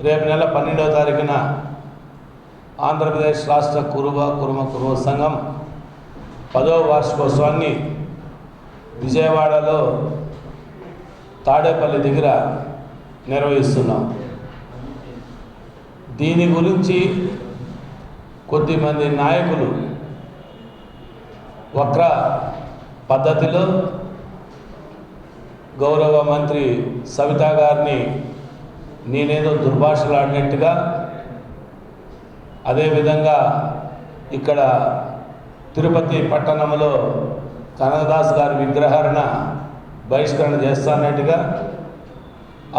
రేపు నెల 12వ తారీఖున ఆంధ్రప్రదేశ్ రాష్ట్ర కురుమ సంఘం 10వ వార్షికోత్సవాన్ని విజయవాడలో తాడేపల్లి దగ్గర నిర్వహిస్తున్నాం. దీని గురించి కొద్దిమంది నాయకులు వక్ర పద్ధతిలో గౌరవ మంత్రి సవితా గారిని నేనేదో దుర్భాషలాడినట్టుగా, అదేవిధంగా ఇక్కడ తిరుపతి పట్టణంలో కనకదాస్ గారి విగ్రహారణ బహిష్కరణ చేస్తానట్టుగా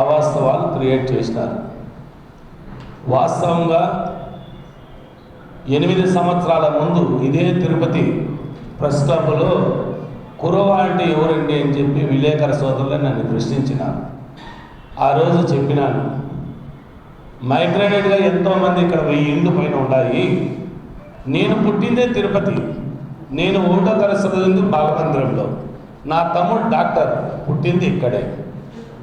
అవాస్తవాలు క్రియేట్ చేసినారు. వాస్తవంగా 8 సంవత్సరాల ముందు ఇదే తిరుపతి ప్రెస్ క్లబ్లో కురవ అంటే ఎవరండి అని చెప్పి విలేకరు సోదరులు నన్ను ప్రశ్నించినారు. ఆ రోజు చెప్పినాను, మైగ్రేటెడ్గా ఎంతోమంది ఇక్కడ 1000 ఇండ్లు పైన ఉన్నాయి. నేను పుట్టిందే తిరుపతి, నేను 1వ తరగతి చదివింది బాలమందిరంలో, నా తమ్ముడు డాక్టర్ పుట్టింది ఇక్కడే,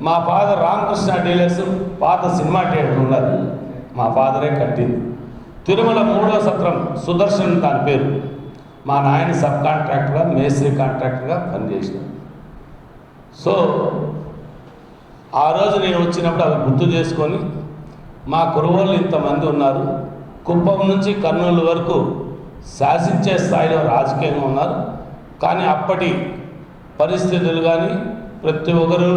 మా ఫాదర్ రామకృష్ణ డీలర్స్ పాత సినిమా థియేటర్ ఉన్నది, మా ఫాదరే కట్టింది. తిరుమల 3వ సత్రం సుదర్శన్ దాని పేరు, మా నాయన సబ్ కాంట్రాక్టర్గా మేస్త్రి కాంట్రాక్టర్గా పనిచేసినాడు. సో ఆ రోజు నేను వచ్చినప్పుడు అవి గుర్తు చేసుకొని, మా కురువోళ్ళు ఇంతమంది ఉన్నారు, కుప్పం నుంచి కర్నూలు వరకు శాసించే స్థాయిలో రాజకీయంగా ఉన్నారు. కానీ అప్పటి పరిస్థితులు కానీ ప్రతి ఒక్కరు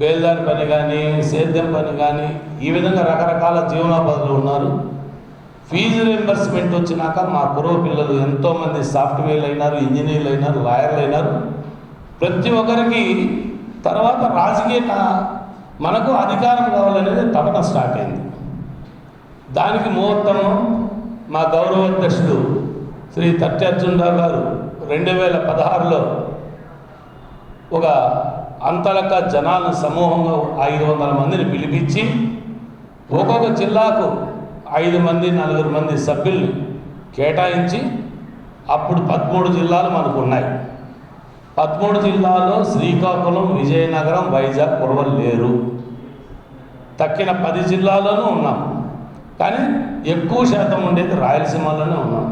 బేల్దారి పని కానీ సేద్యం పని కానీ ఈ విధంగా రకరకాల జీవనోపాధులు ఉన్నారు. ఫీజు రీంబర్స్మెంట్ వచ్చినాక మా కురవ పిల్లలు ఎంతోమంది సాఫ్ట్వేర్లు అయినారు, ఇంజనీర్లు అయినారు, లాయర్లు అయినారు. ప్రతి ఒక్కరికి తర్వాత రాజకీయ మనకు అధికారం కావాలనేది తపన స్టార్ట్ అయింది. దానికి ముహూర్తము మా గౌరవ అధ్యక్షుడు శ్రీ తట్టి అర్జునరావు గారు 2016లో ఒక అంతలక జనాల సమూహంగా 500 మందిని పిలిపించి ఒక్కొక్క జిల్లాకు 5 మంది 4 మంది సభ్యుల్ని కేటాయించి, అప్పుడు 13 జిల్లాలు మనకు ఉన్నాయి. 13 జిల్లాల్లో శ్రీకాకుళం, విజయనగరం, వైజాగ్, కురవలు లేరు. తక్కిన 10 జిల్లాల్లోనూ ఉన్నాం, కానీ ఎక్కువ శాతం ఉండేది రాయలసీమలోనే ఉన్నాం.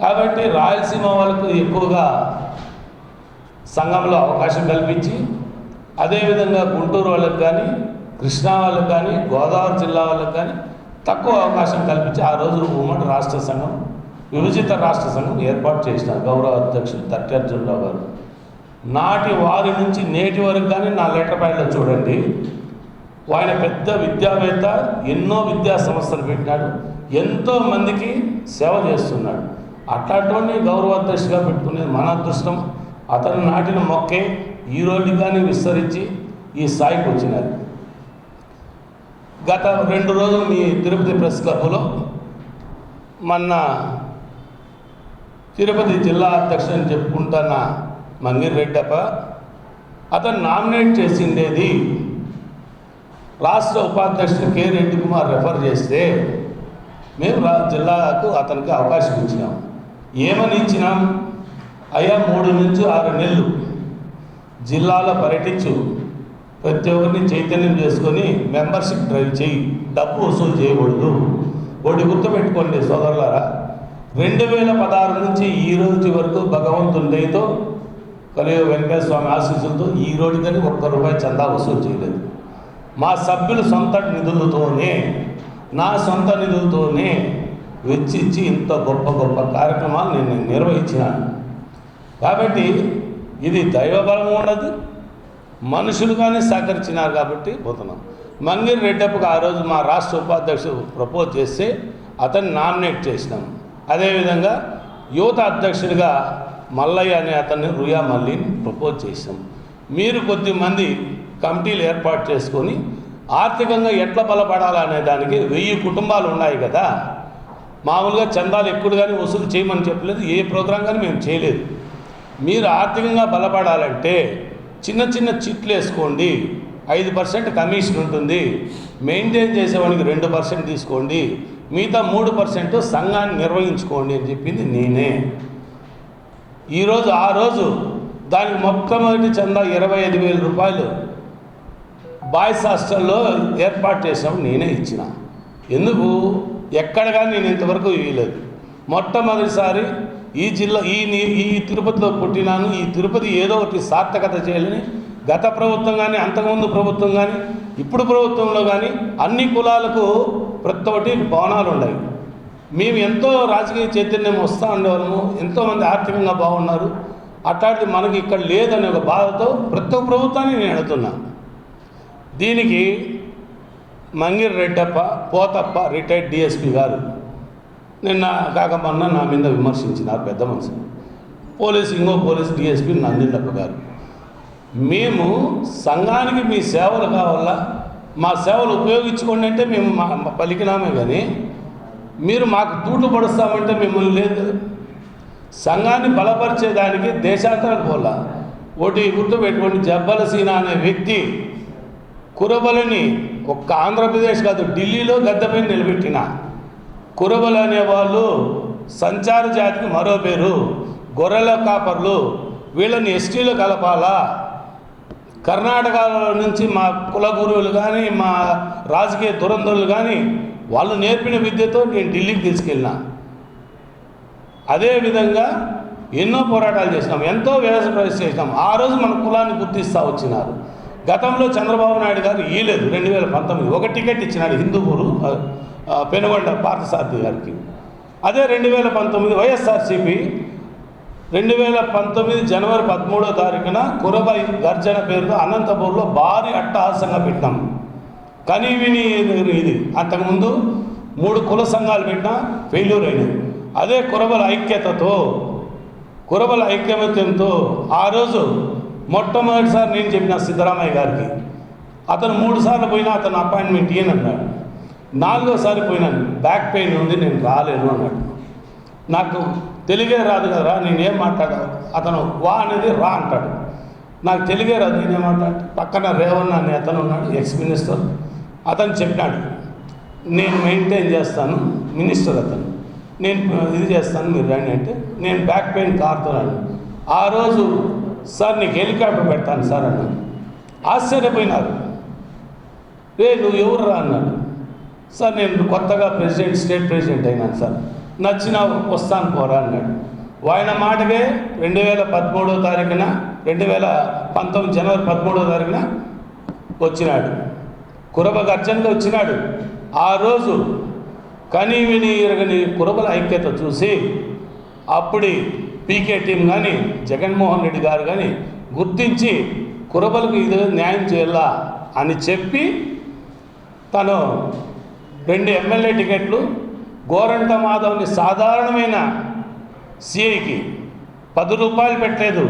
కాబట్టి రాయలసీమ వాళ్ళకు ఎక్కువగా సంఘంలో అవకాశం కల్పించి, అదేవిధంగా గుంటూరు వాళ్ళకి కానీ, కృష్ణా వాళ్ళకి కానీ, గోదావరి జిల్లా వాళ్ళకి కానీ తక్కువ అవకాశం కల్పించి ఆ రోజు ఉమ్మడి రాష్ట్ర సంఘం, విభజిత రాష్ట్ర సంఘం ఏర్పాటు చేసినారు గౌరవ అధ్యక్షుడు తట్టి అర్జునరావు గారు. నాటి వారి నుంచి నేటి వరకు కానీ నా లెటర్ ప్యాడ్లో చూడండి, ఆయన పెద్ద విద్యావేత్త, ఎన్నో విద్యా సంస్థలు పెట్టినాడు, ఎంతోమందికి సేవ చేస్తున్నాడు. అట్లాంటి గౌరవ అధ్యక్షుడిగా పెట్టుకునేది మన అదృష్టం. అతను నాటిన మొక్కే ఈ రోజు కానీ విస్తరించి ఈ స్థాయికి వచ్చినారు. గత 2 రోజులు మీ తిరుపతి ప్రెస్ క్లబ్లో మొన్న తిరుపతి జిల్లా అధ్యక్షుని చెప్పుకుంటున్న మంగిరి రెడ్డప్ప, అతను నామినేట్ చేసిండేది రాష్ట్ర ఉపాధ్యక్షుడు కె రెడ్డి కుమార్ రెఫర్ చేస్తే మేము జిల్లాకు అతనికి అవకాశం ఇచ్చినాం. ఏమని ఇచ్చినాం? అయ్యా 3 నుంచి 6 నెలలు జిల్లాలో పర్యటించు, ప్రతి ఒక్కరిని చైతన్యం చేసుకొని మెంబర్షిప్ డ్రైవ్ చేయి, డబ్బు వసూలు చేయకూడదు. ఒకటి గుర్తుపెట్టుకోండి సోదరులారా, 2016 నుంచి ఈ రోజు వరకు భగవంతుని దయతో కలియుగ వెంకటేశ్వర స్వామి ఆశీస్సులతో ఈ రోజు కానీ ₹1 చందా వసూలు చేయలేదు. మా సభ్యుల సొంత నిధులతోనే, నా సొంత నిధులతోనే వెచ్చిచ్చి ఇంత గొప్ప గొప్ప కార్యక్రమాలు నేను నిర్వహించినాను. కాబట్టి ఇది దైవబలం ఉన్నది, మనుషులుగానే సహకరించినారు కాబట్టి పోతున్నాం. మంగిరి రెడ్డప్పకు ఆ రోజు మా రాష్ట్ర ఉపాధ్యక్షుడు ప్రపోజ్ చేస్తే అతన్ని నామినేట్ చేసినాం. అదేవిధంగా యువత అధ్యక్షుడిగా మల్లయ్య అనే అతన్ని రుయా మల్లిని ప్రపోజ్ చేసినాం. మీరు కొద్దిమంది కమిటీలు ఏర్పాటు చేసుకొని ఆర్థికంగా ఎట్లా బలపడాలనే దానికి 1000 కుటుంబాలు ఉన్నాయి కదా, మామూలుగా చందాలు ఎక్కువ కానీ వసూలు చేయమని చెప్పలేదు, ఏ ప్రోగ్రాం కానీ మేము చేయలేదు. మీరు ఆర్థికంగా బలపడాలంటే చిన్న చిన్న చిట్లు వేసుకోండి, 5% కమిషన్ ఉంటుంది, మెయింటైన్ చేసేవాడికి 2% తీసుకోండి, మిగతా 3% సంఘాన్ని నిర్వహించుకోండి అని చెప్పింది నేనే. ఈరోజు ఆ రోజు దానికి మొట్టమొదటి చందా 25,000 రూపాయలు బాయ్స్ హాస్టల్లో ఏర్పాటు చేసినప్పుడు నేనే ఇచ్చిన. ఎందుకు ఎక్కడ కానీ నేను ఇంతవరకు ఇవ్వలేదు. మొట్టమొదటిసారి ఈ జిల్లా ఈ తిరుపతిలో పుట్టినాను. ఈ తిరుపతి ఏదో ఒకటి సార్థకత చేయాలని గత ప్రభుత్వం కానీ, అంతకుముందు ప్రభుత్వం కానీ, ఇప్పుడు ప్రభుత్వంలో కానీ అన్ని కులాలకు ప్రతి ఒక్కటి భవనాలు ఉన్నాయి. మేము ఎంతో రాజకీయ చైతన్యం వస్తూ ఉండేవాళ్ళము, ఎంతోమంది ఆర్థికంగా బాగున్నారు. అట్లాంటిది మనకి ఇక్కడ లేదనే ఒక బాధతో ప్రతి ఒక్క ప్రభుత్వాన్ని నేను అడుగుతున్నాను. దీనికి మంగిరి రెడ్డప్ప పోతప్ప రిటైర్డ్ డిఎస్పీ గారు నిన్న కాకమన్న నా మీద విమర్శించినారు, పెద్ద మనుషులు. ఇంకో పోలీస్ డిఎస్పీ నందిండప్ప గారు, మేము సంఘానికి మీ సేవలు కావాలా, మా సేవలు ఉపయోగించుకోండి అంటే మేము పలికినామే, కానీ మీరు మాకు తూట్లు పడుస్తామంటే మిమ్మల్ని లేదు. సంఘాన్ని బలపరిచేదానికి దేశాంతరానికి పోలా. ఒకటి గుర్తుపెట్టుకోండి, జబ్బల సీనా అనే వ్యక్తి కురబలని ఒక్క ఆంధ్రప్రదేశ్ కాదు ఢిల్లీలో గద్దెపై నిలబెట్టిన. కురబలు అనేవాళ్ళు సంచార జాతికి మరో పేరు, గొర్రెల కాపర్లు. వీళ్ళని ఎస్టీలో కలపాలా. కర్ణాటక నుంచి మా కుల గురువులు కానీ, మా రాజకీయ దురంధరులు కానీ వాళ్ళు నేర్పిన విద్యతో నేను ఢిల్లీకి తీసుకెళ్ళినా. అదేవిధంగా ఎన్నో పోరాటాలు చేసినాం, ఎంతో వ్యవసాయం చేసినాం. ఆ రోజు మన కులాన్ని గుర్తిస్తూ వచ్చినారు. గతంలో చంద్రబాబు నాయుడు గారు ఇవ్వలేదు. 2019 ఒక టికెట్ ఇచ్చినాడు హిందూపూరు పెనుగొండ పార్థసారథి గారికి. అదే 2019 వైఎస్ఆర్సీపీ 2019 జనవరి 13వ తారీఖున కురబై గర్జన పేరుతో అనంతపూర్లో భారీ అట్టహాసంగా పెట్టినాం. కనీవిని ఇది అంతకుముందు 3 కుల సంఘాలు పెట్టినా ఫెయిల్యూర్ అయినాయి. అదే కురబల ఐక్యమత్యంతో ఆ రోజు మొట్టమొదటిసారి నేను చెప్పిన సిద్ధరామయ్య గారికి, అతను 3 సార్లు పోయినా అతను అపాయింట్మెంట్ ఇయ్యనన్నాడు. 4వసారి పోయినాను, బ్యాక్ పెయిన్ ఉంది నేను రాలేను అన్నాడు. నాకు తెలుగే రాదు కదరా, నేనేం మాట్లాడా. అతను వా అనేది రా అంటాడు, నాకు తెలుగే రాదు, నేనేం మాట్లాడు. పక్కన రేవణ్ అనే అతను ఉన్నాడు, ఎక్స్ మినిస్టర్. అతను చెప్పినాడు, నేను మెయింటైన్ చేస్తాను, మినిస్టర్ అతను, నేను ఇది చేస్తాను, మీరు రండి అంటే నేను బ్యాక్ పెయిన్ కారుతున్నాను. ఆ రోజు సార్ నీకు హెలికాప్టర్ పెడతాను సార్ అన్నాను. ఆశ్చర్యపోయినారు. నువ్వు ఎవరు రా అన్నాడు. సార్ నేను కొత్తగా స్టేట్ ప్రెసిడెంట్ అయినాను సార్, నచ్చిన వస్తాను పోరా అన్నాడు. ఆయన మాటకే 2013వ తారీఖున 2019 జనవరి 13వ తారీఖున వచ్చినాడు. కురబ గర్జనగా వచ్చినాడు. ఆ రోజు కనీవిని ఎరగని కురబల ఐక్యత చూసి అప్పుడి పీకే టీం కానీ జగన్మోహన్ రెడ్డి గారు కానీ గుర్తించి కురబలకు ఇది న్యాయం చేయాలా అని చెప్పి తను 2 ఎమ్మెల్యే టికెట్లు గోరంట మాధవ్ని సాధారణమైన సిఐకి 10 రూపాయలు పెట్టలేదు,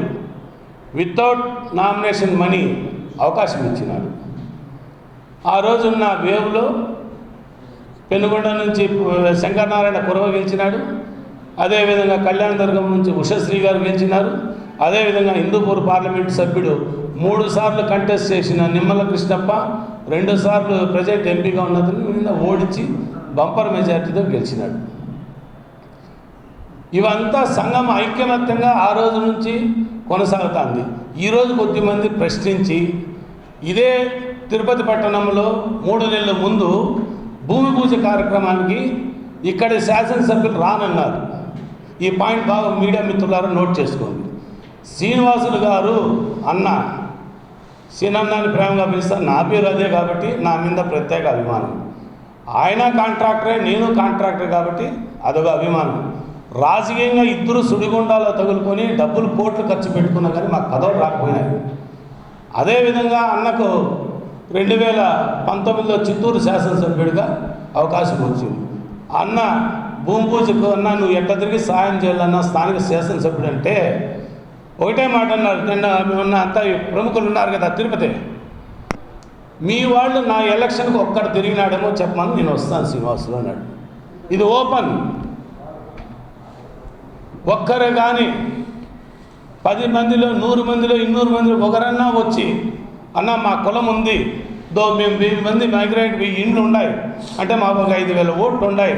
వితౌట్ నామినేషన్ మనీ అవకాశం ఇచ్చినాడు. ఆ రోజున్న వేవ్లో పెనుగొండ నుంచి శంకరనారాయణ కురవ గెలిచినాడు. అదేవిధంగా కళ్యాణదుర్గం నుంచి ఉషశ్రీ గారు గెలిచినారు. అదేవిధంగా హిందూపూర్ పార్లమెంటు సభ్యుడు 3 సార్లు కంటెస్ట్ చేసిన నిమ్మల కృష్ణప్ప 2 సార్లు ప్రజెంట్ ఎంపీగా ఉన్నతను ఓడించి బంపర్ మెజార్టీతో గెలిచినాడు. ఇవంతా సంఘం ఐక్యమత్యంగా ఆ రోజు నుంచి కొనసాగుతుంది. ఈరోజు కొద్దిమంది ప్రశ్నించి ఇదే తిరుపతి పట్టణంలో 3 నెలల ముందు భూమి పూజ కార్యక్రమానికి ఇక్కడి శాసనసభ్యులు రానన్నారు. ఈ పాయింట్ బాగా మీడియా మిత్రులారా నోట్ చేసుకోండి. శ్రీనివాసులు గారు అన్న సీనన్నాన్ని ప్రేమగా పిలుస్తాను, నా పేరు అదే కాబట్టి నా మీద ప్రత్యేక అభిమానం. ఆయన కాంట్రాక్టరే, నేను కాంట్రాక్టర్ కాబట్టి అదొక అభిమానం. రాజకీయంగా ఇద్దరు సుడిగుండాలో తగులుకొని డబ్బులు కోట్లు ఖర్చు పెట్టుకున్నా కానీ మాకు పదవులు రాకపోయినాయి. అదేవిధంగా అన్నకు 2019లో చిత్తూరు శాసనసభ్యుడిగా అవకాశం వచ్చింది. అన్న భూమి పూజకు అన్న నువ్వు ఎట్లా తిరిగి సాయం చేయాలన్నా స్థానిక శాసనసభ్యుడు అంటే ఒకటే మాట అన్నారు. నిన్న అంతా ప్రముఖులు ఉన్నారు కదా తిరుపతి, మీ వాళ్ళు నా ఎలక్షన్కి ఒక్కడు తిరిగినాడేమో చెప్పమని నేను వస్తాను శ్రీనివాసులు అన్నాడు. ఇది ఓపెన్. ఒక్కరే కానీ 10 మందిలో 100 మందిలో 200 మందిలో ఒకరన్నా వచ్చి అన్న మా కులం ఉంది, మేము 1000 మంది మైగ్రేట్ 1000 ఇండ్లు ఉన్నాయి అంటే మాకు ఒక 5000 ఓట్లు ఉన్నాయి.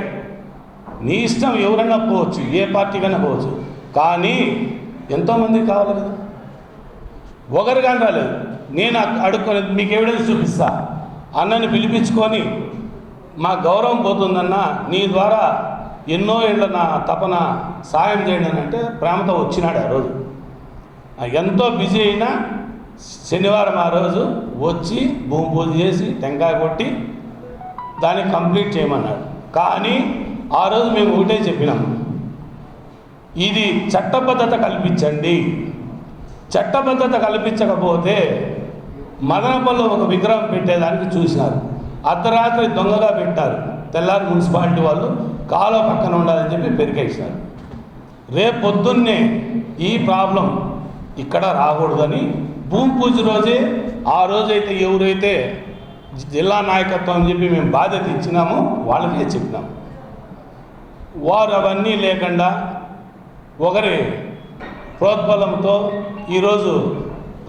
నీ ఇష్టం, ఎవరైనా పోవచ్చు, ఏ పార్టీకైనా పోవచ్చు, కానీ ఎంతోమంది కావాలి కదా. ఒకరు కానీ రాలేదు. నేను అడుక్కొని మీకు ఎవిడెన్స్ చూపిస్తా, అన్నని పిలిపించుకొని మా గౌరవం పోతుందన్న, నీ ద్వారా ఎన్నో ఏళ్ళ నా తపన సాయం చేయండి అని అంటే ప్రేమతో వచ్చినాడు. ఆ రోజు ఎంతో బిజీ అయినా శనివారం ఆ రోజు వచ్చి భూమి పూజ చేసి టెంకాయ కొట్టి దాన్ని కంప్లీట్ చేయమన్నాడు. కానీ ఆ రోజు మేము ఒకటే చెప్పినాం, ఇది చట్టబద్ధత కల్పించండి. చట్టబద్ధత కల్పించకపోతే మదనపల్లిలో ఒక విగ్రహం పెట్టేదానికి చూసినారు, అర్ధరాత్రి దొంగగా పెట్టారు. తెల్లారి మున్సిపాలిటీ వాళ్ళు కాలువ పక్కన ఉండాలని చెప్పి పెరికేసినారు. రేపు పొద్దున్నే ఈ ప్రాబ్లం ఇక్కడ రాకూడదని భూమి పూజ రోజే, ఆ రోజైతే ఎవరైతే జిల్లా నాయకత్వం అని చెప్పి మేము బాధ్యత ఇచ్చినామో వాళ్ళకే చెప్పినాము. వారు అవన్నీ లేకుండా ఒకరి ప్రోద్బలంతో ఈరోజు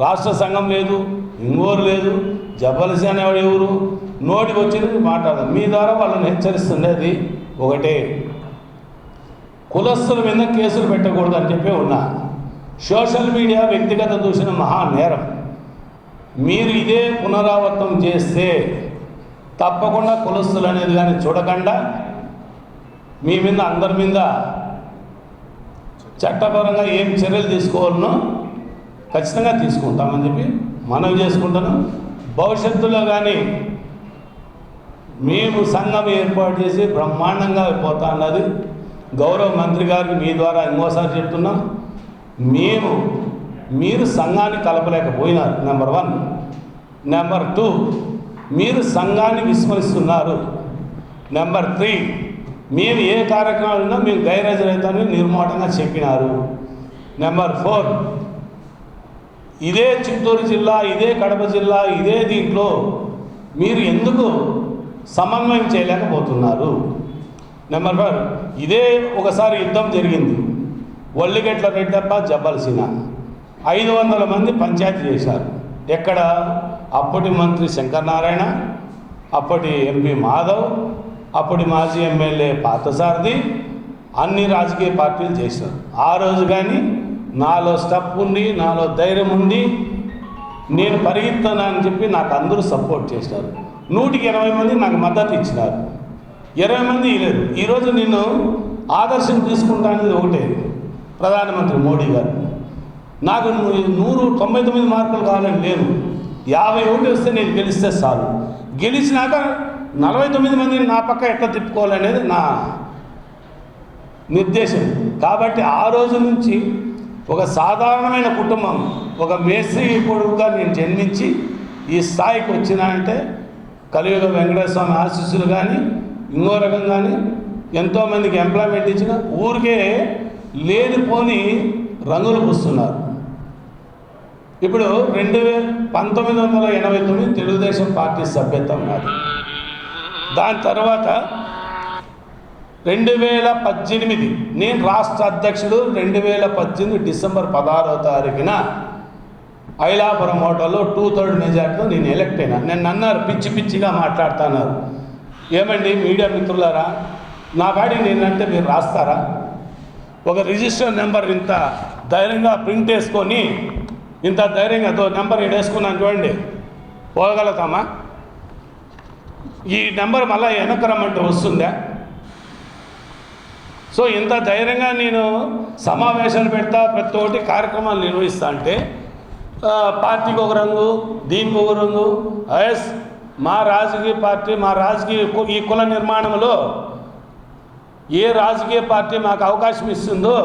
రాష్ట్ర సంఘం లేదు, ఇంగోరు లేదు, జబ్బలసి అనేవాడు ఎవరు, నోటికి వచ్చినది మాట్లాడదాం. మీ ద్వారా వాళ్ళని హెచ్చరిస్తుండేది ఒకటే, కులస్తుల మీద కేసులు పెట్టకూడదు అని చెప్పి ఉన్నా. సోషల్ మీడియా వ్యక్తిగత దూషణ మహా నేరం. మీరు ఇదే పునరావృతం చేస్తే తప్పకుండా కులస్తులు అనేది కానీ చూడకుండా మీ మీద అందరి మీద చట్టపరంగా ఏం చర్యలు తీసుకోవాలనో ఖచ్చితంగా తీసుకుంటామని చెప్పి మనవి చేసుకుంటాను. భవిష్యత్తులో కానీ మేము సంఘం ఏర్పాటు చేసి బ్రహ్మాండంగా అయిపోతా అన్నది గౌరవ మంత్రి గారికి మీ ద్వారా ఇంకోసారి చెప్తున్నాం. మీరు సంఘాన్ని కలపలేకపోయినారు, నెంబర్ 1. నెంబర్ 2, మీరు సంఘాన్ని విస్మరిస్తున్నారు. నెంబర్ 3, మేము ఏ కార్యక్రమాలున్నా మేము గైర్హాజరైతామని నిర్మోటంగా చెప్పినారు. నెంబర్ 4, ఇదే చిత్తూరు జిల్లా, ఇదే కడప జిల్లా, ఇదే దీంట్లో మీరు ఎందుకు సమన్వయం చేయలేకపోతున్నారు. నెంబర్ 4, ఇదే ఒకసారి యుద్ధం జరిగింది, ఒళ్ళిగట్ల రెడ్డప్ప జబ్బలసిన 500 మంది పంచాయతీ చేశారు. ఎక్కడ? అప్పటి మంత్రి శంకరనారాయణ, అప్పటి ఎంపీ మాధవ్, అప్పటి మాజీ ఎమ్మెల్యే పార్థసారథి, అన్ని రాజకీయ పార్టీలు చేశారు. ఆ రోజు కానీ నాలో స్టెప్ ఉంది, నాలో ధైర్యం ఉంది, నేను పరిగెత్తానని చెప్పి నాకు అందరూ సపోర్ట్ చేశారు. 120 మంది నాకు మద్దతు ఇచ్చినారు, 20 మంది ఇవ్వలేదు. ఈరోజు నేను ఆదర్శం తీసుకుంటానది ఒకటే, ప్రధానమంత్రి మోడీ గారు. నాకు 199 మార్కులు కావాలని లేదు, 51 వస్తే నేను గెలిస్తే చాలు. గెలిచినాక 49 మందిని నా పక్క ఎట్లా తిప్పుకోవాలనేది నా నిర్దేశం. కాబట్టి ఆ రోజు నుంచి ఒక సాధారణమైన కుటుంబం, ఒక మేస్త్రి కొడుకుగా నేను జన్మించి ఈ స్థాయికి వచ్చినా అంటే కలియుగ వెంకటేశ్వర స్వామి ఆశీస్సులు కానీ ఇంకో రకం కానీ ఎంతోమందికి ఎంప్లాయ్మెంట్ ఇచ్చిన ఊరికే లేనిపోని రంగులు పూస్తున్నారు. ఇప్పుడు 1989 తెలుగుదేశం పార్టీ సభ్యత్వం నాది. దాని తర్వాత 2018 నేను రాష్ట్ర అధ్యక్షుడు. 2018 డిసెంబర్ 16వ తారీఖున ఐలాపురం హోటల్లో 2/3 మెజార్టీతో నేను ఎలక్ట్ అయినా. నన్ను అన్నారు, పిచ్చి పిచ్చిగా మాట్లాడుతున్నారు. ఏమండి మీడియా మిత్రులారా, నా కాడికి నేనంటే మీరు రాస్తారా? ఒక రిజిస్టర్ నెంబర్ ఇంత ధైర్యంగా ప్రింట్ వేసుకొని ఇంత ధైర్యంగా నెంబర్ వేసుకున్నాను చూడండి, పోగలుగుతామా? ఈ నెంబర్ మళ్ళీ వెనక్కి రమ్మంటే వస్తుందా? సో ఇంత ధైర్యంగా నేను సమావేశాలు పెడతా, ప్రతి ఒక్కటి కార్యక్రమాలు నిర్వహిస్తా అంటే పార్టీకి ఒక రంగు, దీనికి ఒక రంగు. ఎస్, మా రాజకీయ పార్టీ, మా రాజకీయ ఈ కుల నిర్మాణంలో ఏ రాజకీయ పార్టీ మాకు అవకాశం ఇస్తుందో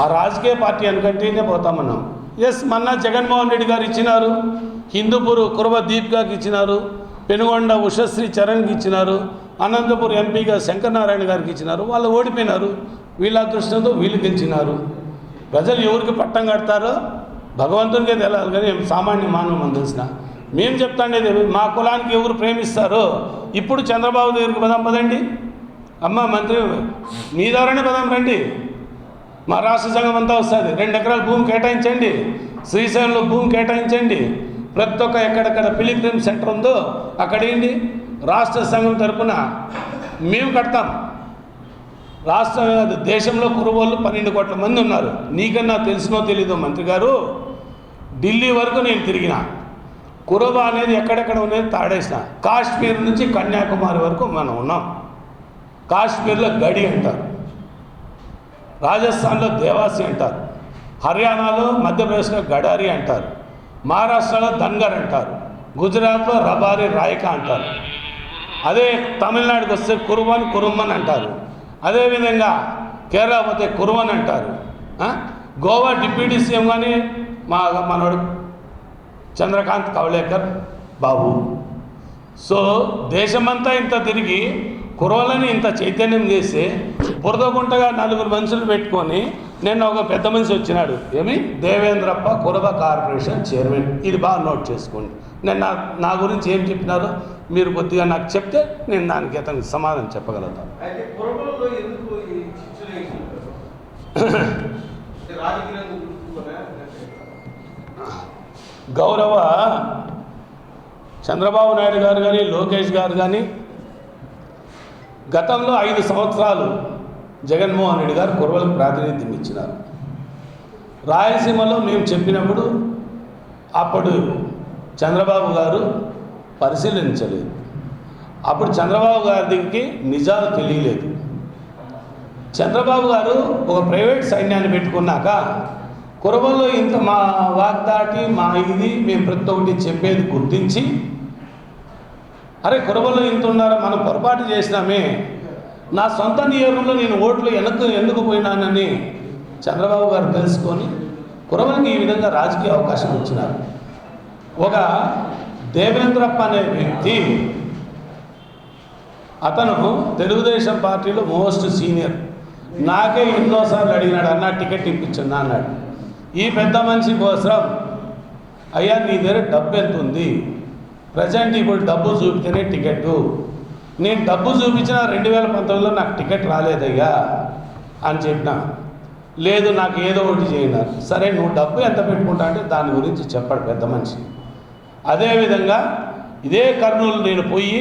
ఆ రాజకీయ పార్టీ అనుకంటేనే పోతామన్నాం. ఎస్, మొన్న జగన్మోహన్ రెడ్డి గారు ఇచ్చినారు, హిందూపూర్ కురవ దీప్ గారికి ఇచ్చినారు, పెనుగొండ ఉషశ్రీ చరణ్కి ఇచ్చినారు, అనంతపూర్ ఎంపీగా శంకరనారాయణ గారికి ఇచ్చినారు. వాళ్ళు ఓడిపోయినారు, వీళ్ళ అదృష్టంతో వీళ్ళు గెలిచినారు. ప్రజలు ఎవరికి పట్టం కడతారో భగవంతునికే తెలియాలి, కానీ సామాన్య మానవం అని తెలిసిన. మేము చెప్తాండేది, మా కులానికి ఎవరు ప్రేమిస్తారో ఇప్పుడు చంద్రబాబు దగ్గరికి పదండి, అమ్మ మంత్రి మీ ద్వారానే పదం రండి, మా రాష్ట్ర సంఘం అంతా వస్తుంది, 2 ఎకరాల భూమి కేటాయించండి, శ్రీశైలంలో భూమి కేటాయించండి, ప్రతి ఒక్క ఎక్కడెక్కడ పిలిగ్రిమ్ సెంటర్ ఉందో అక్కడేంటి రాష్ట్ర సంఘం తరఫున మేము కడతాం. రాష్ట్ర దేశంలో కురువోళ్ళు 12 కోట్ల మంది ఉన్నారు. నీకన్నా తెలిసినో తెలీదో మంత్రి గారు, ఢిల్లీ వరకు నేను తిరిగిన, కురవ అనేది ఎక్కడెక్కడ ఉన్నది తాడేసిన. కాశ్మీర్ నుంచి కన్యాకుమారి వరకు మనం ఉన్నాం. కాశ్మీర్లో గడి అంటారు, రాజస్థాన్లో దేవాసి అంటారు, హర్యానాలో మధ్యప్రదేశ్లో గడారి అంటారు, మహారాష్ట్రలో ధన్గర్ అంటారు, గుజరాత్లో రబారి రాయకా అంటారు. అదే తమిళనాడుకి వస్తే కురుమ్మన్ అంటారు. అదేవిధంగా కేరళ పోతే కురువన్ అంటారు. గోవా డిప్యూటీ సీఎం కానీ మనోడు చంద్రకాంత్ కవళేకర్ బాబు. సో దేశమంతా ఇంత తిరిగి కురవలని ఇంత చైతన్యం చేసి బురదగుంటగా 4 మనుషులు పెట్టుకొని నిన్న ఒక పెద్ద మనిషి వచ్చినాడు. ఏమి దేవేంద్రప్ప కురవ కార్పొరేషన్ చైర్మన్. ఇది బాగా నోట్ చేసుకోండి. నేను నా గురించి ఏం చెప్పినారో మీరు కొద్దిగా నాకు చెప్తే నేను దానికి అతనికి సమాధానం చెప్పగలుగుతాను. గౌరవ చంద్రబాబు నాయుడు గారు కానీ లోకేష్ గారు కానీ గతంలో 5 సంవత్సరాలు జగన్మోహన్ రెడ్డి గారు కురవలకు ప్రాతినిధ్యం ఇచ్చినారు. రాయలసీమలో మేము చెప్పినప్పుడు అప్పుడు చంద్రబాబు గారు పరిశీలించలేదు. అప్పుడు చంద్రబాబు గారికి నిజాలు తెలియలేదు. చంద్రబాబు గారు ఒక ప్రైవేట్ సైన్యాన్ని పెట్టుకున్నాక కురవల్లో ఇంత మా వాగ్దాటి మా ఇది మేము ప్రతి ఒక్కటి చెప్పేది గుర్తించి, అరే కురవల్లో ఇంత ఉన్నారో మనం పొరపాటు చేసినామే, నా సొంత నియోజకంలో నేను ఓట్లు ఎందుకు పోయినానని చంద్రబాబు గారు తెలుసుకొని కురవలకి ఈ విధంగా రాజకీయ అవకాశం ఇచ్చినారు. ఒక దేవేంద్రప్ప అనే వ్యక్తి, అతను తెలుగుదేశం పార్టీలో మోస్ట్ సీనియర్. నాకే ఎన్నోసార్లు అడిగినాడు, అన్న టికెట్ ఇప్పించండి అన్నాడు. ఈ పెద్ద మనిషి కోసం, అయ్యా నీ దగ్గర డబ్బు ఎంత ఉంది, ప్రజెంట్ ఇప్పుడు డబ్బు చూపితేనే టికెట్టు, నేను డబ్బు చూపించిన 2019లో నాకు టికెట్ రాలేదయ్యా అని చెప్పిన. లేదు నాకు ఏదో ఒకటి చేయన్నారు. సరే నువ్వు డబ్బు ఎంత పెట్టుకుంటా అంటే దాని గురించి చెప్పాడు పెద్ద మనిషి. అదేవిధంగా ఇదే కర్నూలు నేను పోయి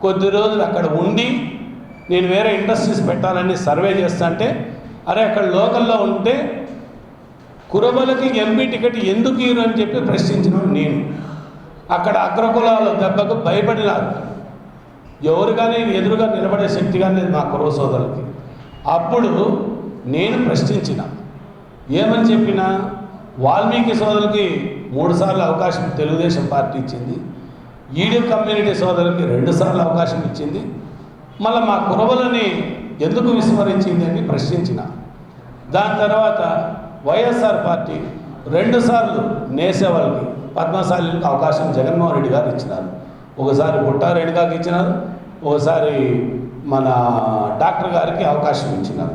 కొద్ది రోజులు అక్కడ ఉండి నేను వేరే ఇండస్ట్రీస్ పెట్టాలని సర్వే చేస్తుంటే, అరే అక్కడ లోకల్లో ఉంటే కురబలకి ఎంపీ టికెట్ ఎందుకు ఇరు అని చెప్పి ప్రశ్నించిన నేను. అక్కడ అగ్రకులాల దెబ్బకు భయపడినారు. ఎవరు కానీ ఎదురుగా నిలబడే శక్తి కానీ మా కురవ సోదరులకి. అప్పుడు నేను ప్రశ్నించిన, ఏమని చెప్పినా, వాల్మీకి సోదరులకి 3 సార్లు అవకాశం తెలుగుదేశం పార్టీ ఇచ్చింది, ఈడీ కమ్యూనిటీ సోదరులకి 2 సార్లు అవకాశం ఇచ్చింది, మళ్ళీ మా కురవలని ఎందుకు విస్మరించింది అని ప్రశ్నించిన. దాని తర్వాత వైఎస్ఆర్ పార్టీ 2 సార్లు నేసేవాళ్ళకి పద్మశాలికి అవకాశం జగన్మోహన్ రెడ్డి గారు ఇచ్చినారు. ఒకసారి బుట్టారెడ్డి గారికి ఇచ్చినారు, ఒకసారి మన డాక్టర్ గారికి అవకాశం ఇచ్చినారు.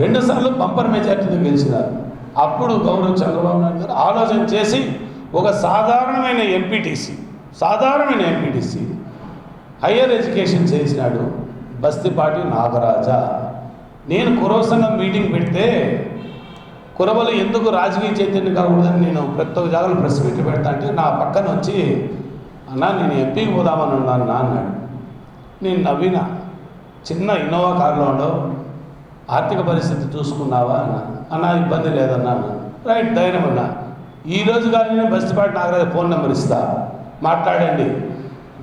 2 సార్లు బంపర్ మెజార్టీతో గెలిచినారు. అప్పుడు గౌరవ చంద్రబాబు నాయుడు గారు ఆలోచన చేసి ఒక సాధారణమైన ఎంపీటీసీ హయ్యర్ ఎడ్యుకేషన్ చేసినాడు, బస్తిపాటి నాగరాజా. నేను కురవ సంఘం మీటింగ్ పెడితే కురవలు ఎందుకు రాజకీయ చైతన్యం కాకూడదని నేను ప్రతి ఒక్క జాగాలో ప్రెస్ మీట్లు పెడతా అంటే నా పక్కన వచ్చి, అన్నా నేను ఎంపీకి పోదామని ఉన్నాను అన్నాడు. నేను నవ్విన. చిన్న ఇన్నోవా కారులో ఉండవు, ఆర్థిక పరిస్థితి చూసుకున్నావా అన్న ఇబ్బంది లేదన్నా. రైట్ ధైర్యం అన్నా. ఈరోజు కానీ నేను బస్తిపాటి నాగరాజు ఫోన్ నెంబర్ ఇస్తా, మాట్లాడండి.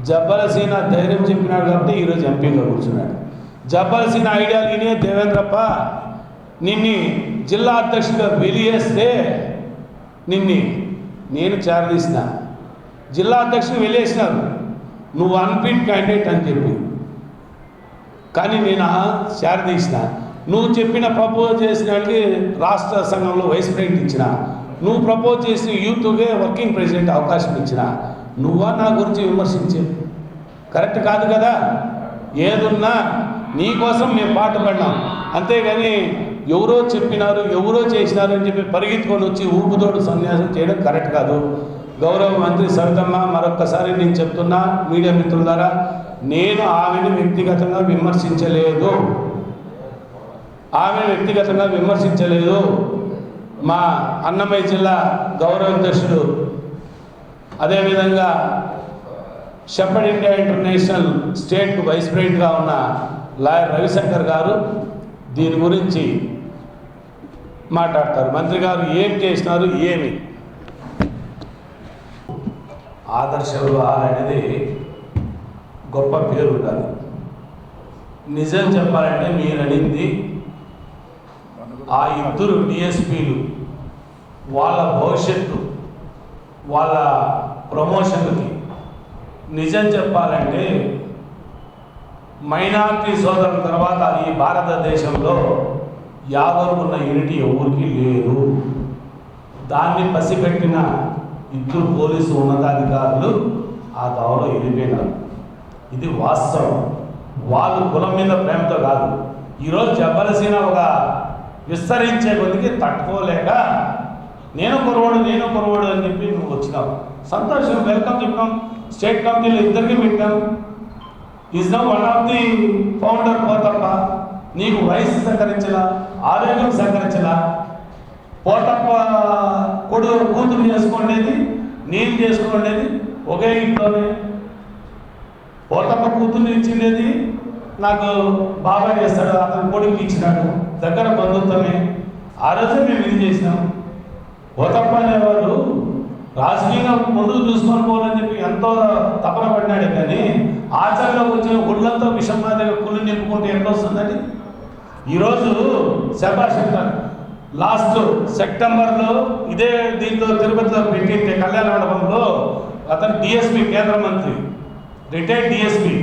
జబ్బలసీన ధైర్యం చెప్పినాడు కాబట్టి ఈరోజు ఎంపీగా కూర్చున్నాడు. జబ్బలసీన ఐడియాలు వినే దేవేంద్రప్ప నిన్ని జిల్లా అధ్యక్షుడిగా వెలియేస్తే నేను చేరదీసిన. జిల్లా అధ్యక్షుడు వెలివేసినారు, నువ్వు అన్ఫిట్ క్యాండిడేట్ అని చెప్పి. కానీ నేను చేరదీసిన. నువ్వు చెప్పిన ప్రపోజ్ చేసిన వాళ్ళకి రాష్ట్ర సంఘంలో వైస్ ప్రెసిడెంట్ ఇచ్చిన, నువ్వు ప్రపోజ్ చేసిన యూత్కే వర్కింగ్ ప్రెసిడెంట్ అవకాశం ఇచ్చిన. నువ్వా నా గురించి విమర్శించే? కరెక్ట్ కాదు కదా. ఏదున్నా నీ కోసం మేము పాటుపడినాం, అంతేగాని ఎవరో చెప్పినారు ఎవరో చేసినారు అని చెప్పి పరిగెత్తుకొని వచ్చి ఊపుతోడు సన్యాసం చేయడం కరెక్ట్ కాదు. గౌరవ మంత్రి సవితమ్మ, మరొక్కసారి నేను చెప్తున్నా మీడియా మిత్రుల ద్వారా, నేను ఆమెను వ్యక్తిగతంగా విమర్శించలేదు. మా అన్నమయ్య జిల్లా గౌరవ అధ్యక్షుడు, అదేవిధంగా షెపర్డ్ ఇండియా ఇంటర్నేషనల్ స్టేట్కు వైస్ ప్రెసిడెంట్గా ఉన్న లాయర్ రవిశంకర్ గారు దీని గురించి మాట్లాడతారు. మంత్రి గారు ఏం చేసినారు, ఏమి ఆదర్శవారు అనేది గొప్ప పేరు ఉండాలి. నిజం చెప్పాలంటే మీరు అడిగింది ఆ ఇద్దరు డిఎస్పీలు వాళ్ళ భవిష్యత్తు వాళ్ళ ప్రమోషన్కి నిజం చెప్పాలంటే మైనారిటీ సోదరుల తర్వాత ఈ భారతదేశంలో యాదవ్ ఉన్న యూనిటీ ఎవరికి లేదు. దాన్ని పసిగట్టిన ఇద్దరు పోలీసు ఉన్నతాధికారులు ఆ దావలో వెళ్ళిపోయినారు. ఇది వాస్తవం. వాళ్ళు కులం మీద ప్రేమతో కాదు. ఈరోజు జబ్బలసీన ఒక విస్తరించే కొద్దికి తట్టుకోలేక నేను కురవాడు అని చెప్పి నువ్వు వచ్చినావు. సంతోషం, వెల్కమ్ చెప్పాం. స్టేట్ కమిటీలో ఇద్దరికి పెట్టాం. Is now one of the founder Pothappa. నీకు వయసు సహకరించలా, ఆరోగ్యం సహకరించలా. పోతప్ప కూతురు చేసుకునేది, నేను చేసుకునేది ఒకే ఇంట్లోనే. పోతప్ప కూతుర్ని ఇచ్చిండేది నాకు బాబాయ్ చేస్తాడు, అతను కొడుకు ఇచ్చినాడు, దగ్గర బంధుత్వమే. ఆ రోజే మేము ఇది చేసినాం. పోతప్ప అనేవాడు రాజకీయంగా ముందుకు చూసుకొని పోవాలని చెప్పి ఎంతో తపన పడినాడు. కానీ ఆచరణలోకి వచ్చిన గుళ్ళంతో విషం మాదిరిగా కుళ్ళు నింపుకుంటే ఎంత వస్తుందని ఈరోజు శభాష్ లాస్ట్ సెప్టెంబర్లో ఇదే దీంట్లో తిరుపతిలో పెట్టింటే కళ్యాణ మండపంలో అతను డిఎస్పీ, కేంద్ర మంత్రి, రిటైర్డ్ డిఎస్పీ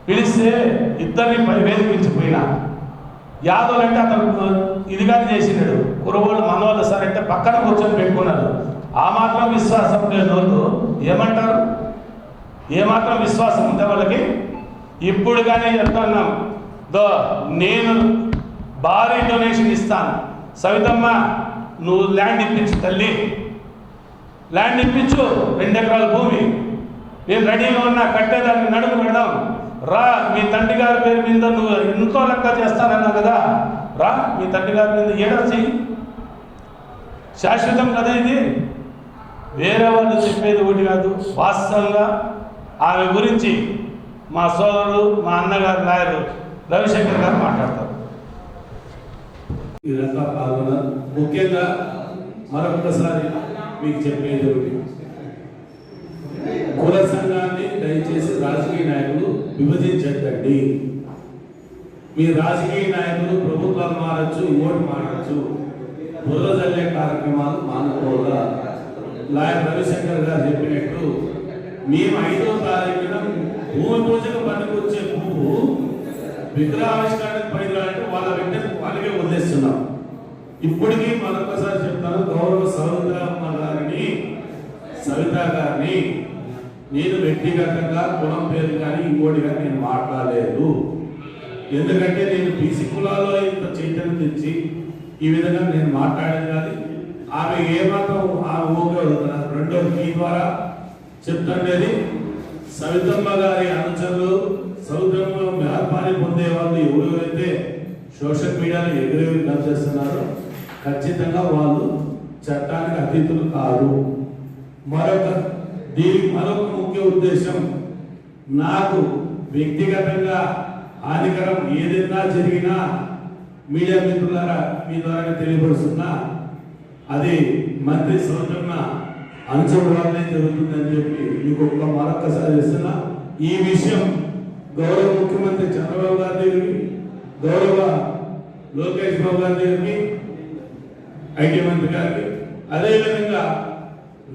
పిలిస్తే ఇద్దరిని వేదిపించిపోయినా. యాదవ్ అంటే అతను ఇదిగానే చేసినాడు. కురవాళ్ళు మనవాళ్ళు సార్ అంటే పక్కన కూర్చొని పెట్టుకున్నారు. ఆ మాత్రం విశ్వాసం లేని వాళ్ళు ఏమంటారు? ఏమాత్రం విశ్వాసం ఉంటే వాళ్ళకి? ఇప్పుడు కానీ చెప్తున్నాం, నేను భారీ డొనేషన్ ఇస్తాను, సవితమ్మ నువ్వు ల్యాండ్ ఇప్పించు తల్లి, ల్యాండ్ ఇప్పించు, 2 ఎకరాల భూమి నేను రెడీగా ఉన్నా, కట్టేదాన్ని నడుము పెడదాం రా. మీ తండ్రి గారి పేరు మీద నువ్వు ఎంతో లెక్క చేస్తానన్నా కదా, రా మీ తండ్రి గారి మీద ఏడా చెయ్యి. శాశ్వతం కదా ఇది. వేరే వాళ్ళు చెప్పేది ఒకటి కాదు, వాస్తవంగా ఆమె గురించి మా సోదరుడు, మా అన్నగారు లాయరు రవిశంకర్ గారు మాట్లాడతారు. ఇదంతా పాల్గొన్నారు. ముఖ్యంగా మరొకసారి మీకు చెప్పేది ఒకటి, కుల సంఘాన్ని దయచేసి రాజకీయ నాయకులు విభజించకండి. మీ రాజకీయ నాయకులు ప్రభుత్వాలు మారచ్చు, ఓటు మారచ్చు, బుర్ర జల్లే కార్యక్రమాలు మానుకోవాలా. లాయర్ రవిశంకర్ గారు చెప్పినట్టు మేము 5వ తారీఖున భూమి పూజకు పనికొచ్చే పువ్వు విగ్రహావిష్కరణకు పనికిరాలంటే వాళ్ళ వెంటనే వాళ్ళకే వదిలేస్తున్నాం. ఇప్పటికీ మరొకసారి చెప్తాను, గౌరవ సవిత గారిని నేను వ్యక్తిగతంగా కులం పేరు కానీ ఇంకోటి కానీ నేను మాట్లాడలేదు. ఎందుకంటే నేను బీసీ కులాల్లో ఇంత చైతన్యం తెచ్చి ఈ విధంగా నేను మాట్లాడేది కానీ ఆమె ఏమాత్రం ఆమె ఊగే అవుతున్నారు. రెండోది మీ ద్వారా చెప్తుండేది, సవితమ్మ గారి అనుచరులు, సౌద్రంలో వ్యాపారి పొందే వాళ్ళు ఎవరైతే సోషల్ మీడియాలో ఎగురెగురు చేస్తున్నారో ఖచ్చితంగా వాళ్ళు చట్టానికి అతీతులు కాదు. దీనికి మరొక ముఖ్య ఉద్దేశం, నాకు వ్యక్తిగతంగా హానికరం ఏదైనా జరిగినా మీడియా మిత్రులారా మీ ద్వారా తెలియపరుస్తున్నా, అది మంత్రి సౌజన్య అనుచరుల వల్లనే జరుగుతుందని చెప్పి మీకు మరొకసారి ఇస్తున్నా. ఈ విషయం గౌరవ ముఖ్యమంత్రి చంద్రబాబు గారి దగ్గరికి, గౌరవ లోకేష్ బాబు గారి దగ్గరికి, ఐటీ మంత్రి గారికి, అదేవిధంగా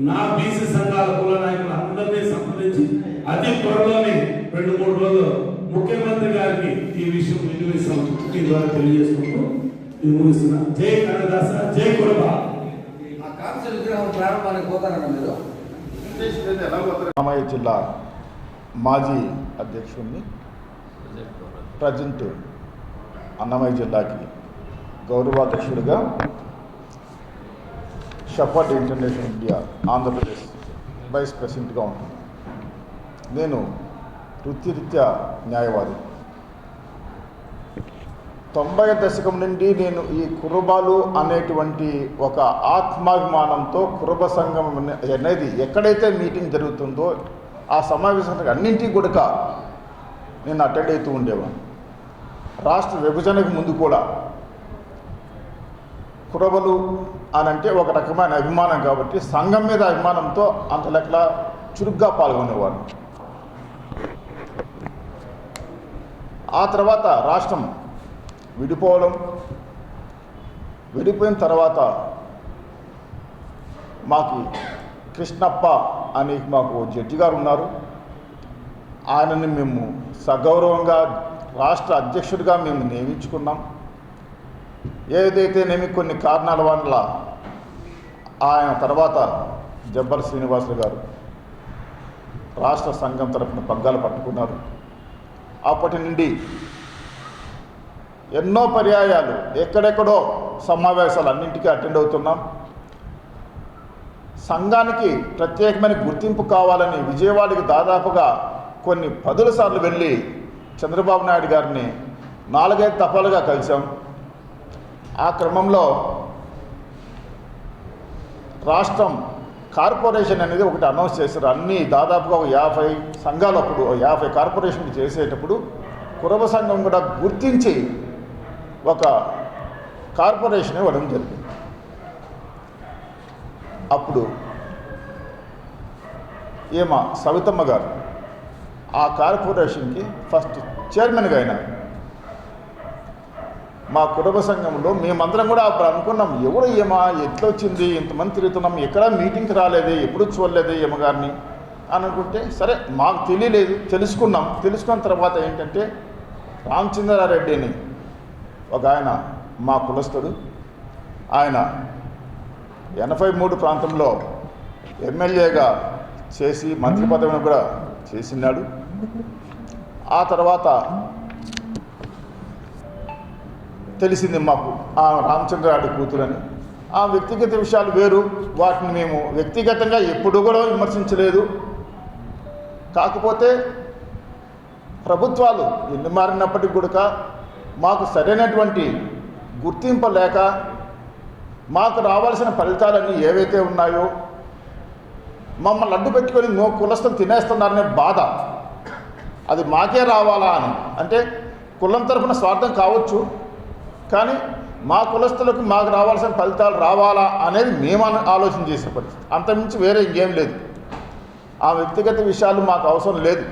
నా బీసీ సంఘాల కుల నాయకులు అందరినీ సంప్రదించి అతి త్వరలోనే 2-3 రోజులు ముఖ్యమంత్రి గారికి ఈ విషయం వినిపిస్తాం మీ ద్వారా తెలియజేసుకుంటూ ఇది ముగిస్తున్నా. జై కనకదాస, జై కురబా. అన్నమయ్య జిల్లా మాజీ అధ్యక్షుడిని, ప్రజెంట్ అన్నమయ్య జిల్లాకి గౌరవాధ్యక్షుడిగా shepherd international India Andhra Pradesh vice ప్రెసిడెంట్గా ఉంటుంది. నేను వృత్తిరీత్యా న్యాయవాది. 90వ దశకం నుండి నేను ఈ కురుబాలు అనేటువంటి ఒక ఆత్మాభిమానంతో కురుబ సంఘం అనేది ఎక్కడైతే మీటింగ్ జరుగుతుందో ఆ సమావేశానికి అన్నింటికి కూడా నేను అటెండ్ అవుతూ ఉండేవాడిని. రాష్ట్ర విభజనకు ముందు కూడా కురబలు అని అంటే ఒక రకమైన అభిమానం కాబట్టి సంఘం మీద అభిమానంతో అంత లెక్కల చురుగ్గా పాల్గొనేవాడు. ఆ తర్వాత రాష్ట్రం విడిపోయిన తర్వాత మాకు కృష్ణప్ప అని మాకు జడ్జి గారు ఉన్నారు. ఆయనని మేము సగౌరవంగా రాష్ట్ర అధ్యక్షుడిగా మేము నియమించుకున్నాం. ఏదైతేనేమి కొన్ని కారణాల వల్ల ఆయన తర్వాత జబ్బర్ శ్రీనివాసులు గారు రాష్ట్ర సంఘం తరపున పగ్గాలు పట్టుకున్నారు. అప్పటి నుండి ఎన్నో పర్యాయాలు ఎక్కడెక్కడో సమావేశాలు అన్నింటికీ అటెండ్ అవుతున్నాం. సంఘానికి ప్రత్యేకమైన గుర్తింపు కావాలని విజయవాడకి దాదాపుగా కొన్ని 10 సార్లు వెళ్ళి చంద్రబాబు నాయుడు గారిని 4-5 దఫాలుగా కలిసాం. ఆ క్రమంలో రాష్ట్రం కార్పొరేషన్ అనేది ఒకటి అనౌన్స్ చేశారు. అన్నీ దాదాపుగా 50 సంఘాలు, అప్పుడు 50 కార్పొరేషన్లు చేసేటప్పుడు కురబ సంఘం కూడా గుర్తించి ఒక కార్పొరేషన్ ఇవ్వడం జరిగింది. అప్పుడు సవితమ్మ గారు ఆ కార్పొరేషన్కి ఫస్ట్ చైర్మన్గా అయినారు. మా కుటుంబ సంఘంలో మేమందరం కూడా అప్పుడు అనుకున్నాం, ఎవరు ఎట్లా వచ్చింది, ఇంతమంది తిరుగుతున్నాం, ఎక్కడా మీటింగ్కి రాలేదే, ఎప్పుడు చూడలేదే గారిని అని అనుకుంటే, సరే మాకు తెలియలేదు, తెలుసుకున్న తర్వాత ఏంటంటే రామచంద్రారెడ్డి అని ఒక ఆయన మా కులస్తుడు, ఆయన 83 ప్రాంతంలో ఎమ్మెల్యేగా చేసి మంత్రి పదవిని కూడా చేసినాడు. ఆ తర్వాత తెలిసింది మాకు ఆ రామచంద్రారెడ్డి కూతురని. ఆ వ్యక్తిగత విషయాలు వేరు, వాటిని మేము వ్యక్తిగతంగా ఎప్పుడు కూడా విమర్శించలేదు. కాకపోతే ప్రభుత్వాలు ఎన్ని మారినప్పటికీ కూడా మాకు సరైనటువంటి గుర్తింపు లేక మాకు రావాల్సిన ఫలితాలన్నీ ఏవైతే ఉన్నాయో మమ్మల్ని అడ్డు పెట్టుకొని కులస్తులు తినేస్తున్నారనే బాధ, అది మాకే రావాలా అని. అంటే కులం తరఫున స్వార్థం కావచ్చు, కానీ మా కులస్తులకు మాకు రావాల్సిన ఫలితాలు రావాలా అనేది మేము ఆలోచన చేసే పరిస్థితి. అంతమించి వేరే ఇంకేం లేదు. ఆ వ్యక్తిగత విషయాలు మాకు అవసరం లేదు.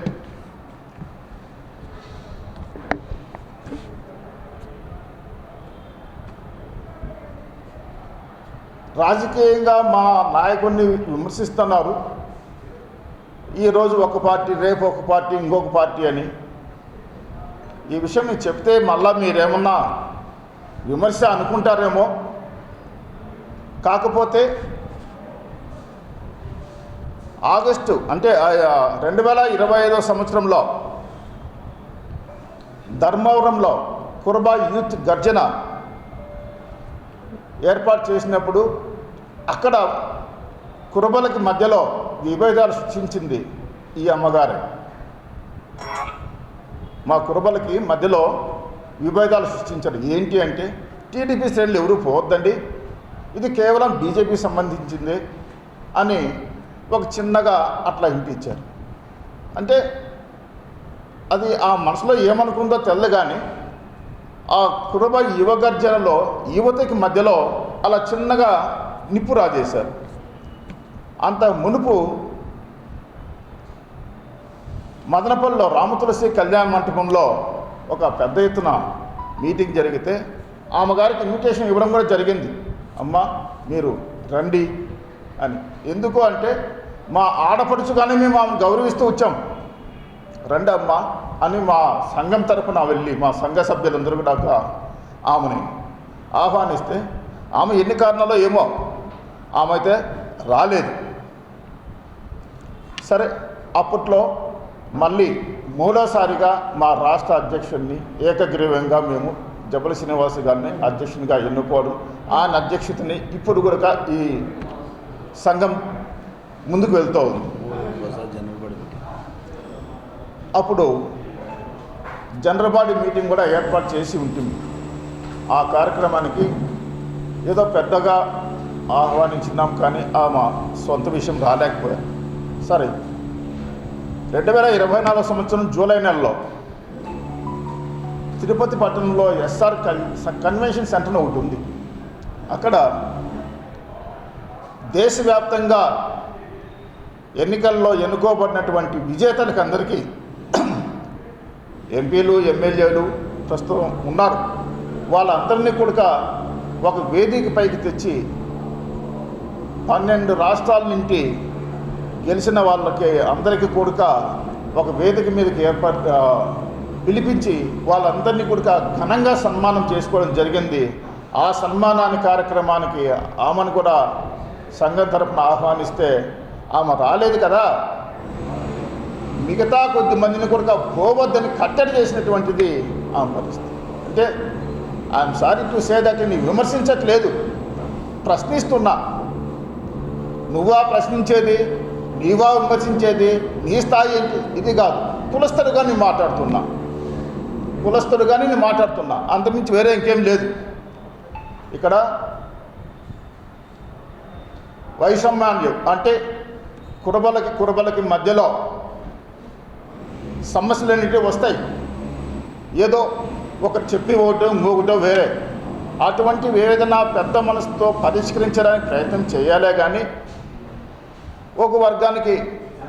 రాజకీయంగా మా నాయకుడిని విమర్శిస్తున్నారు. ఈరోజు ఒక పార్టీ, రేపు ఒక పార్టీ, ఇంకొక పార్టీ అని. ఈ విషయం మీకు చెప్తే మళ్ళా మీరేమన్నా విమర్శ అనుకుంటారేమో. కాకపోతే ఆగస్టు అంటే 2025 సంవత్సరంలో ధర్మవరంలో కురబా యూత్ గర్జన ఏర్పాటు చేసినప్పుడు అక్కడ కురబలకి మధ్యలో విభేదాలు సృష్టించింది ఈ అమ్మగారే. మా కురబలకి మధ్యలో విభేదాలు సృష్టించారు. ఏంటి అంటే, టీడీపీ శ్రేణులు ఎవరు పోవద్దండి, ఇది కేవలం బీజేపీ సంబంధించింది అని ఒక చిన్నగా అట్లా హింట్ ఇచ్చారు. అంటే అది ఆ మనసులో ఏమనుకుందో తెల్ల, కానీ ఆ కురబ యువ గర్జనలో యువతకి మధ్యలో అలా చిన్నగా నిప్పు రాజేశారు. అంత మునుపు మదనపల్లిలో రామతులసి కళ్యాణ మంటపంలో ఒక పెద్ద ఎత్తున మీటింగ్ జరిగితే ఆమె గారికి ఇన్విటేషన్ ఇవ్వడం కూడా జరిగింది. అమ్మ మీరు రండి అని. ఎందుకు అంటే మా ఆడపడుచుగానే మేము ఆమెను గౌరవిస్తూ వచ్చాం. రండి అమ్మ అని మా సంఘం తరఫున వెళ్ళి మా సంఘ సభ్యులందరూ కూడా ఆమెని ఆహ్వానిస్తే ఆమె ఎన్ని కారణాలో ఏమో ఆమె అయితే రాలేదు. సరే, అప్పట్లో మళ్ళీ మూడోసారిగా మా రాష్ట్ర అధ్యక్షుడిని ఏకగ్రీవంగా మేము జబ్బల శ్రీనివాస్ గారిని అధ్యక్షునిగా ఎన్నుకోవడం, ఆయన అధ్యక్షతని ఇప్పుడు కూడా ఈ సంఘం ముందుకు వెళ్తూ ఉంది. అప్పుడు జనరల్ బాడీ మీటింగ్ కూడా ఏర్పాటు చేసి ఉంటుంది. ఆ కార్యక్రమానికి ఏదో పెద్దగా ఆహ్వానించినాం, కానీ ఆమె సొంత విషయం రాలేకపోయారు. సరే, 2024 సంవత్సరం జూలై నెలలో తిరుపతి పట్టణంలో ఎస్ఆర్ కన్వెన్షన్ సెంటర్ ఒకటి ఉంది. అక్కడ దేశవ్యాప్తంగా ఎన్నికల్లో ఎన్నుకోబడినటువంటి విజేతలకు అందరికీ ఎంపీలు ఎమ్మెల్యేలు ప్రస్తుతం ఉన్నారు, వాళ్ళందరినీ కూడా ఒక వేదిక పైకి తెచ్చి 12 రాష్ట్రాల నుండి గెలిచిన వాళ్ళకి అందరికీ కూడా ఒక వేదిక మీదకి పిలిపించి వాళ్ళందరినీ కూడా ఘనంగా సన్మానం చేసుకోవడం జరిగింది. ఆ సన్మానాన్ని కార్యక్రమానికి ఆమెను కూడా సంఘం తరపున ఆహ్వానిస్తే ఆమె రాలేదు కదా, మిగతా కొద్ది మందిని కూడా పోవద్దని కట్టడి చేసినటువంటిది ఆమె పరిస్థితి. అంటే I'm sorry to say that, నీ విమర్శించట్లేదు, ప్రశ్నిస్తున్నా. నువ్వా ప్రశ్నించేది, నీవా విమర్శించేది, నీ స్థాయి ఏంటి ఇది కాదు. కులస్తుడుగా నేను మాట్లాడుతున్నా, అంతకుమించి వేరే ఇంకేం లేదు. ఇక్కడ వైషమ్యాలు అంటే కురబలకి మధ్యలో సమస్యలు అనేవి వస్తాయి. ఏదో ఒకటి చెప్పి ఇంకొకటో వేరే, అటువంటి ఏదైనా పెద్ద మనసుతో పరిష్కరించడానికి ప్రయత్నం చేయాలే కానీ ఒక వర్గానికి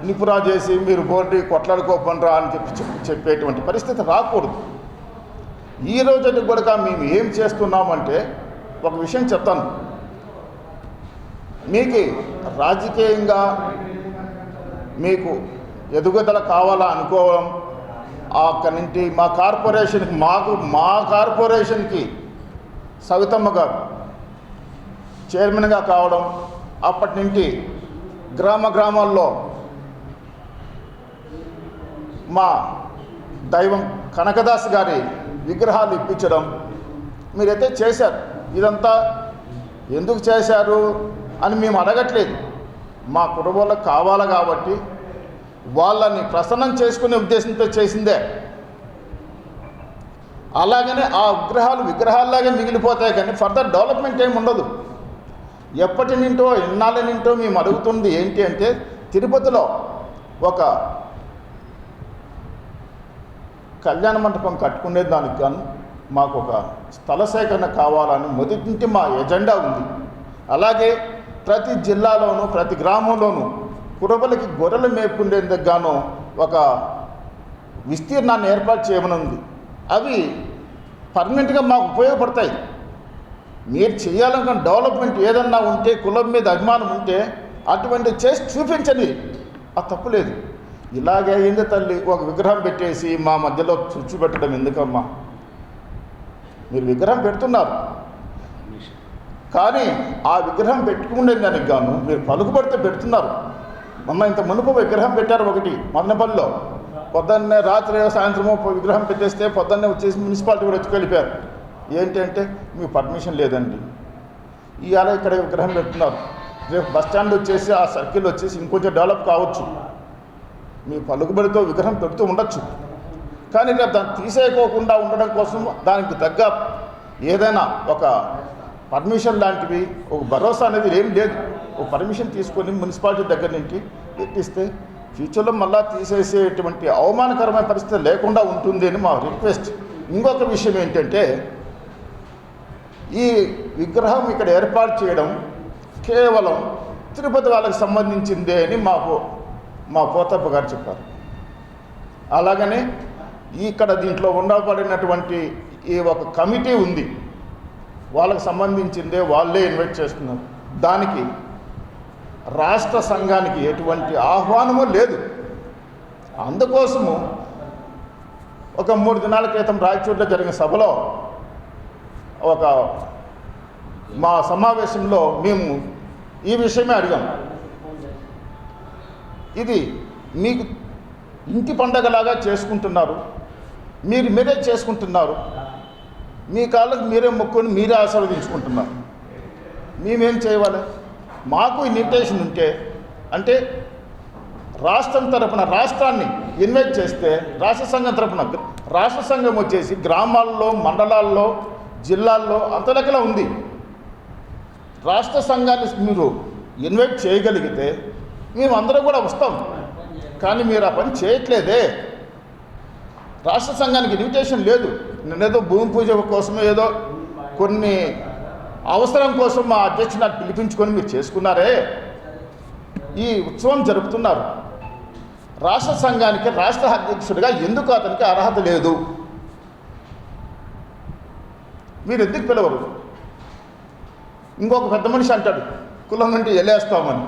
నిపురా చేసి మీరు బోర్డు కొట్లాడుకోపండ్రా అని చెప్పేటువంటి పరిస్థితి రాకూడదు. ఈ రోజుకి కూడా మేము ఏం చేస్తున్నామంటే ఒక విషయం చెప్తాను. మీకు రాజకీయంగా మీకు ఎదుగుదల కావాలా అనుకోవడం, అక్కడి నుండి మా కార్పొరేషన్కి సవితమ్మ గారు చైర్మన్గా కావడం, అప్పటి నుండి గ్రామాల్లో మా దైవం కనకదాస్ గారి విగ్రహాలు ఇప్పించడం మీరైతే చేశారు. ఇదంతా ఎందుకు చేశారు అని మేము అడగట్లేదు, మా కుటుంబాలకు కావాలా కాబట్టి వాళ్ళని ప్రసన్నం చేసుకునే ఉద్దేశంతో చేసిందే. అలాగనే ఆ విగ్రహాల్లాగే మిగిలిపోతాయి కానీ ఫర్దర్ డెవలప్మెంట్ ఏమి ఉండదు. ఎప్పటి నుంటో ఇన్నాళ్ళ నుంటో మేము అడుగుతుంది ఏంటి అంటే, తిరుపతిలో ఒక కళ్యాణ మండపం కట్టుకునే దానికి గాను మాకు ఒక స్థల సేకరణ కావాలని మొదటి నుండి మా ఎజెండా ఉంది. అలాగే ప్రతి జిల్లాలోనూ ప్రతి గ్రామంలోనూ కురబలకి గొర్రెలు మేపుకునేందుకు గాను ఒక విస్తీర్ణాన్ని ఏర్పాటు చేయమని ఉంది. అవి పర్మనెంట్గా మాకు ఉపయోగపడతాయి. మీరు చేయాలనుకున్న డెవలప్మెంట్ ఏదన్నా ఉంటే, కులం మీద అభిమానం ఉంటే అటువంటి చేసి చూపించండి, అది తప్పులేదు. ఇలాగే అయింది తల్లి, ఒక విగ్రహం పెట్టేసి మా మధ్యలో చుచ్చు పెట్టడం ఎందుకమ్మా? మీరు విగ్రహం పెడుతున్నారు కానీ ఆ విగ్రహం పెట్టుకునే దానికి గాను మీరు పలుకుబడితే పెడుతున్నారు. ఇంత మునుపు విగ్రహం పెట్టారు ఒకటి మదనపల్లిలో, పొద్దున్నే రాత్రి సాయంత్రమో విగ్రహం పెట్టేస్తే పొద్దున్నే వచ్చేసి మున్సిపాలిటీ కూడా వచ్చి వెళ్ళిపోయారు. ఏంటంటే మీకు పర్మిషన్ లేదండి. ఇవాళ ఇక్కడ విగ్రహం పెడుతున్నారు, రేపు బస్టాండ్ వచ్చేసి ఆ సర్కిల్ వచ్చేసి ఇంకొంచెం డెవలప్ కావచ్చు, మీ పలుకుబడితో విగ్రహం పెడుతూ ఉండొచ్చు. కానీ రేపు దాన్ని తీసేయకోకుండా ఉండడం కోసం దానికి తగ్గ ఏదైనా ఒక పర్మిషన్ లాంటివి, ఒక భరోసా అనేది ఏం లేదు. ఒక పర్మిషన్ తీసుకొని మున్సిపాలిటీ దగ్గర నుంచి పెట్టిస్తే ఫ్యూచర్లో మళ్ళా తీసేసేటువంటి అవమానకరమైన పరిస్థితి లేకుండా ఉంటుంది అని మా రిక్వెస్ట్. ఇంకొక విషయం ఏంటంటే, ఈ విగ్రహం ఇక్కడ ఏర్పాటు చేయడం కేవలం తిరుపతి వాళ్ళకి సంబంధించిందే అని మా పోతప్ప గారు చెప్పారు. అలాగనే ఇక్కడ దీంట్లో ఉండబడినటువంటి ఈ ఒక కమిటీ ఉంది, వాళ్ళకి సంబంధించిందే, వాళ్ళే ఇన్వైట్ చేస్తున్నారు. దానికి రాష్ట్ర సంఘానికి ఎటువంటి ఆహ్వానము లేదు. అందుకోసము ఒక 3 దినాల క్రితం రాయచూరులో జరిగిన సభలో మా సమావేశంలో మేము ఈ విషయమే అడిగాం. ఇది మీకు ఇంటి పండగలాగా చేసుకుంటున్నారు, మీరే చేసుకుంటున్నారు, మీ కాళ్ళకు మీరే మొక్కుని మీరే ఆశీర్వదించుకుంటున్నారు, మేమేం చేయాలి? మాకు ఇన్విటేషన్ ఉంటే అంటే రాష్ట్రం తరపున రాష్ట్రాన్ని ఇన్వైట్ చేస్తే రాష్ట్ర సంఘం తరపున రాష్ట్ర సంఘం వచ్చేసి గ్రామాల్లో, మండలాల్లో, జిల్లాల్లో అంతలెక్కలా ఉంది. రాష్ట్ర సంఘాన్ని మీరు ఇన్వైట్ చేయగలిగితే మేమందరం కూడా వస్తాం. కానీ మీరు ఆ పని చేయట్లేదే. రాష్ట్ర సంఘానికి ఇన్విటేషన్ లేదు. నేనేదో భూమి పూజ కోసమో ఏదో కొన్ని అవసరం కోసం మా అధ్యక్షుని పిలిపించుకొని మీరు చేసుకున్నారే, ఈ ఉత్సవం జరుపుతున్నారు. రాష్ట్ర సంఘానికి రాష్ట్ర అధ్యక్షుడిగా ఎందుకు అతనికి అర్హత లేదు? మీరు ఎందుకు పిలవరు? ఇంకొక పెద్ద మనిషి అంటాడు కులం నుండి వెళ్ళేస్తామని.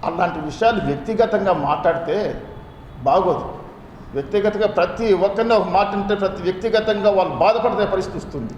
అలాంటి విషయాలు వ్యక్తిగతంగా మాట్లాడితే బాగోదు. వ్యక్తిగతంగా ప్రతి ఒక్కరిని ఒక మాట అంటే ప్రతి వ్యక్తిగతంగా వాళ్ళు బాధపడే పరిస్థితి వస్తుంది.